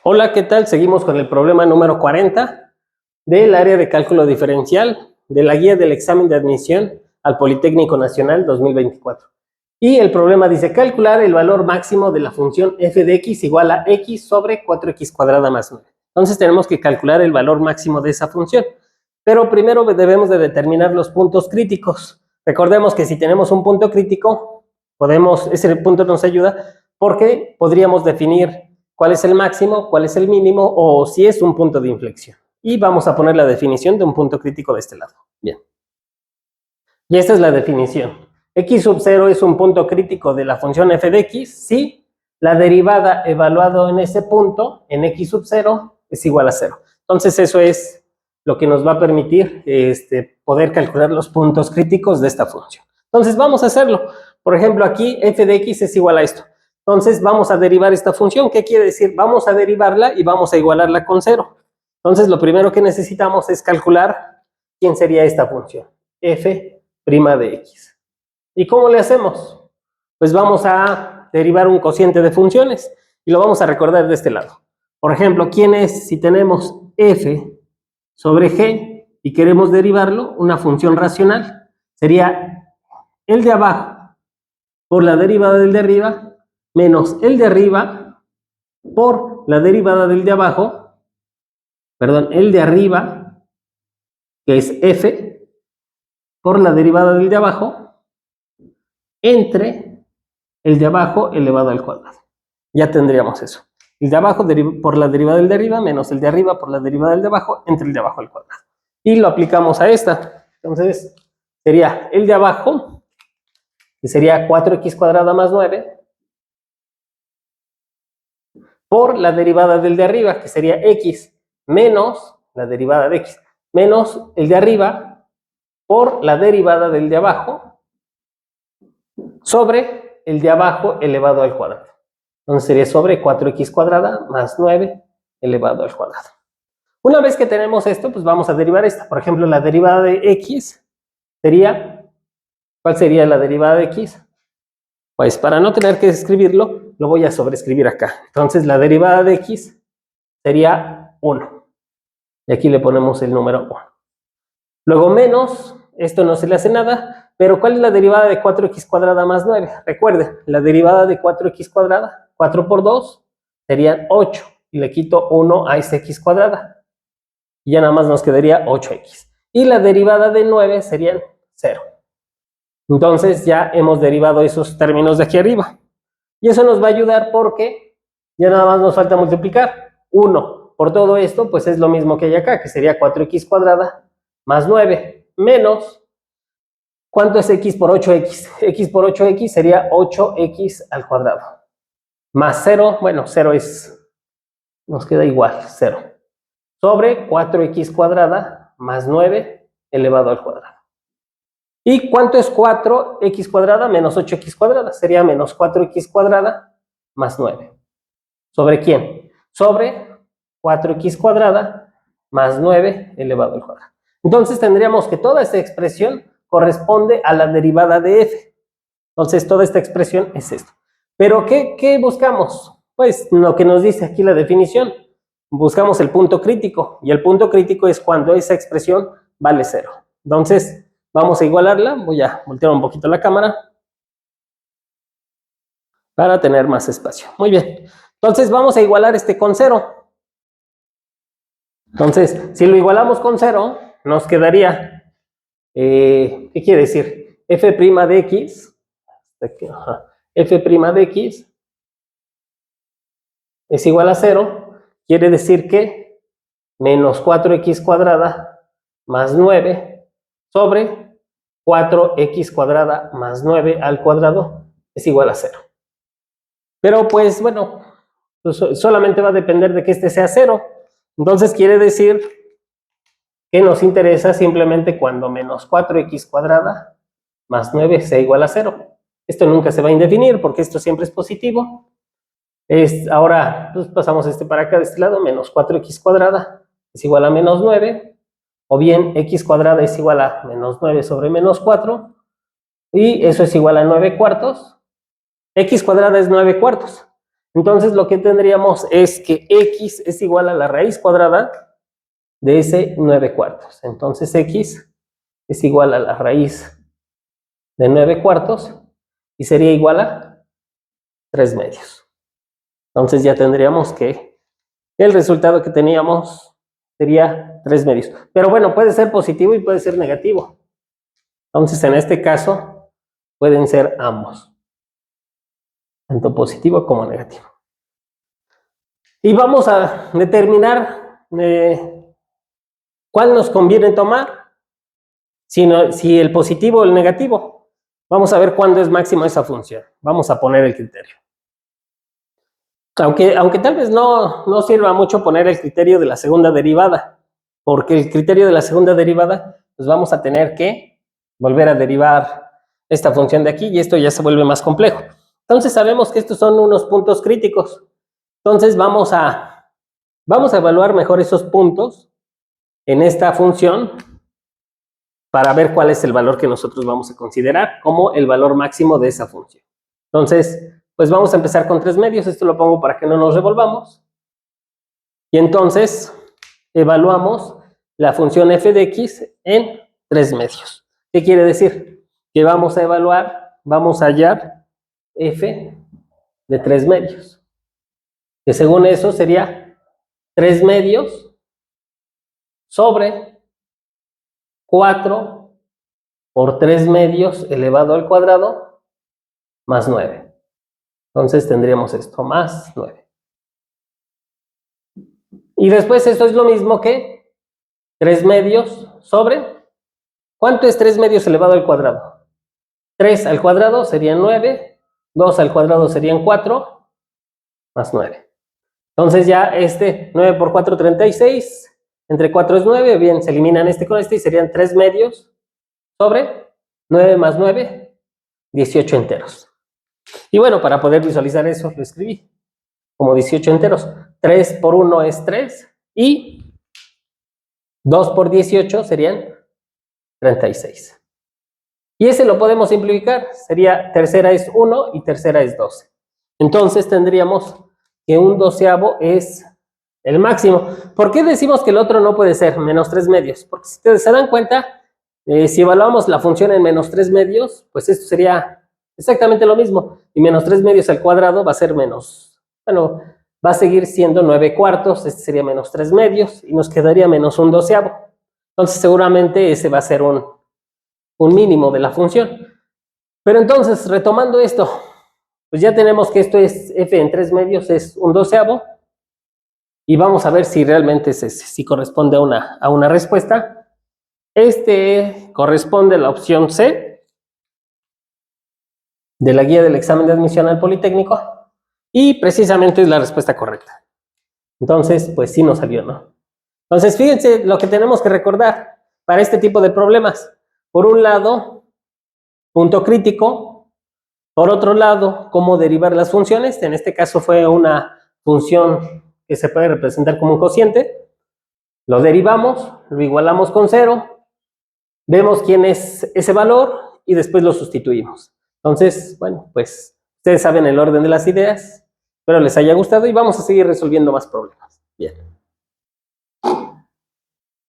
Hola, ¿qué tal? Seguimos con el problema número 40 del área de cálculo diferencial de la guía del examen de admisión al Politécnico Nacional 2024. Y el problema dice calcular el valor máximo de la función f de x igual a x sobre 4x cuadrada más 9. Entonces tenemos que calcular el valor máximo de esa función. Pero primero debemos de determinar los puntos críticos. Recordemos que si tenemos un punto crítico, ese punto nos ayuda porque podríamos definir cuál es el máximo, cuál es el mínimo o si es un punto de inflexión. Y vamos a poner la definición de un punto crítico de este lado. Bien. Y esta es la definición. X sub 0 es un punto crítico de la función f de x si la derivada evaluada en ese punto, en x sub 0, es igual a 0. Entonces eso es lo que nos va a permitir poder calcular los puntos críticos de esta función. Entonces vamos a hacerlo. Por ejemplo, aquí f de x es igual a esto. Entonces vamos a derivar esta función. ¿Qué quiere decir? Vamos a derivarla y vamos a igualarla con 0. Entonces lo primero que necesitamos es calcular quién sería esta función. F' de x. ¿Y cómo le hacemos? Pues vamos a derivar un cociente de funciones y lo vamos a recordar de este lado. Por ejemplo, ¿quién es? Si tenemos f sobre g y queremos derivarlo, una función racional, sería el de abajo por la derivada del de arriba menos el de arriba por la derivada del de abajo, perdón, el de arriba, que es f, por la derivada del de abajo, entre el de abajo elevado al cuadrado. Ya tendríamos eso. El de abajo por la derivada del de arriba menos el de arriba por la derivada del de abajo entre el de abajo al cuadrado. Y lo aplicamos a esta. Entonces, sería el de abajo, que sería 4x cuadrada más 9, por la derivada del de arriba, que sería x, menos la derivada de x, menos el de arriba por la derivada del de abajo, sobre el de abajo elevado al cuadrado. Entonces sería sobre 4x cuadrada más 9 elevado al cuadrado. Una vez que tenemos esto, pues vamos a derivar esta. Por ejemplo, la derivada de x sería, ¿cuál sería la derivada de x? Pues para no tener que escribirlo, lo voy a sobreescribir acá. Entonces la derivada de x sería 1. Y aquí le ponemos el número 1. Luego menos, esto no se le hace nada, pero ¿cuál es la derivada de 4x cuadrada más 9? Recuerden, la derivada de 4x cuadrada, 4 por 2, serían 8. Y le quito 1 a esta x cuadrada. Y ya nada más nos quedaría 8x. Y la derivada de 9 serían 0. Entonces ya hemos derivado esos términos de aquí arriba. Y eso nos va a ayudar porque ya nada más nos falta multiplicar. 1 por todo esto, pues es lo mismo que hay acá, que sería 4x cuadrada más 9, menos, ¿cuánto es x por 8x? X por 8x sería 8x al cuadrado. Más 0, bueno, 0 nos queda igual, 0. Sobre 4x cuadrada más 9 elevado al cuadrado. ¿Y cuánto es 4x cuadrada menos 8x cuadrada? Sería menos 4x cuadrada más 9. ¿Sobre quién? Sobre 4x cuadrada más 9 elevado al cuadrado. Entonces tendríamos que toda esta expresión corresponde a la derivada de f. Entonces toda esta expresión es esto. ¿Pero qué buscamos? Pues lo que nos dice aquí la definición. Buscamos el punto crítico. Y el punto crítico es cuando esa expresión vale 0. Entonces vamos a igualarla. Voy a voltear un poquito la cámara para tener más espacio. Muy bien. Entonces vamos a igualar este con 0. Entonces, si lo igualamos con 0, nos quedaría, ¿qué quiere decir? F' de x, F' de x es igual a 0, quiere decir que menos 4x cuadrada más 9 sobre 4x cuadrada más 9 al cuadrado es igual a 0. Pero pues bueno, pues solamente va a depender de que este sea 0. Entonces quiere decir que nos interesa simplemente cuando menos 4x cuadrada más 9 sea igual a 0. Esto nunca se va a indefinir porque esto siempre es positivo. Ahora pues pasamos para acá de este lado, menos 4x cuadrada es igual a menos 9, o bien x cuadrada es igual a menos 9 sobre menos 4, y eso es igual a 9 cuartos. X cuadrada es 9 cuartos. Entonces lo que tendríamos es que x es igual a la raíz cuadrada de ese 9 cuartos. Entonces x es igual a la raíz de 9 cuartos y sería igual a 3 medios. Entonces ya tendríamos que el resultado que teníamos sería 3 medios. Pero bueno, puede ser positivo y puede ser negativo. Entonces en este caso pueden ser ambos, tanto positivo como negativo. Y vamos a determinar cuál nos conviene tomar, si el positivo o el negativo. Vamos a ver cuándo es máximo esa función. Vamos a poner el criterio. Aunque tal vez no sirva mucho poner el criterio de la segunda derivada, porque el criterio de la segunda derivada, pues vamos a tener que volver a derivar esta función de aquí y esto ya se vuelve más complejo. Entonces sabemos que estos son unos puntos críticos. Entonces vamos a evaluar mejor esos puntos en esta función para ver cuál es el valor que nosotros vamos a considerar como el valor máximo de esa función. Entonces, pues vamos a empezar con 3 medios. Esto lo pongo para que no nos revolvamos. Y entonces evaluamos la función f de x en 3 medios. ¿Qué quiere decir? Que vamos a evaluar, vamos a hallar f de 3 medios. Que según eso sería 3 medios sobre 4 por 3 medios elevado al cuadrado más 9. Entonces tendríamos esto, más 9. Y después esto es lo mismo que 3 medios sobre, ¿cuánto es 3 medios elevado al cuadrado? 3 al cuadrado serían 9, 2 al cuadrado serían 4, más 9. Entonces ya 9 por 4, 36, entre 4 es 9, bien, se eliminan este con este y serían 3 medios sobre 9 más 9, 18 enteros. Y bueno, para poder visualizar eso, lo escribí como 18 enteros. 3 por 1 es 3 y 2 por 18 serían 36. Y ese lo podemos simplificar. Sería tercera es 1 y tercera es 12. Entonces tendríamos que un doceavo es el máximo. ¿Por qué decimos que el otro no puede ser menos 3 medios? Porque si ustedes se dan cuenta, si evaluamos la función en menos 3 medios, pues esto sería exactamente lo mismo. Y menos 3 medios al cuadrado va a ser menos, bueno, va a seguir siendo 9 cuartos, este sería menos 3 medios y nos quedaría menos un doceavo. Entonces seguramente ese va a ser un mínimo de la función. Pero entonces, retomando esto, pues ya tenemos que esto es f en 3 medios, es un doceavo. Y vamos a ver si realmente si corresponde a una respuesta. Corresponde a la opción C de la guía del examen de admisión al Politécnico y precisamente es la respuesta correcta. Entonces, pues sí nos salió, ¿no? Entonces, fíjense lo que tenemos que recordar para este tipo de problemas. Por un lado, punto crítico. Por otro lado, cómo derivar las funciones. En este caso fue una función que se puede representar como un cociente. Lo derivamos, lo igualamos con 0, vemos quién es ese valor y después lo sustituimos. Entonces, bueno, pues ustedes saben el orden de las ideas. Espero les haya gustado y vamos a seguir resolviendo más problemas. Bien.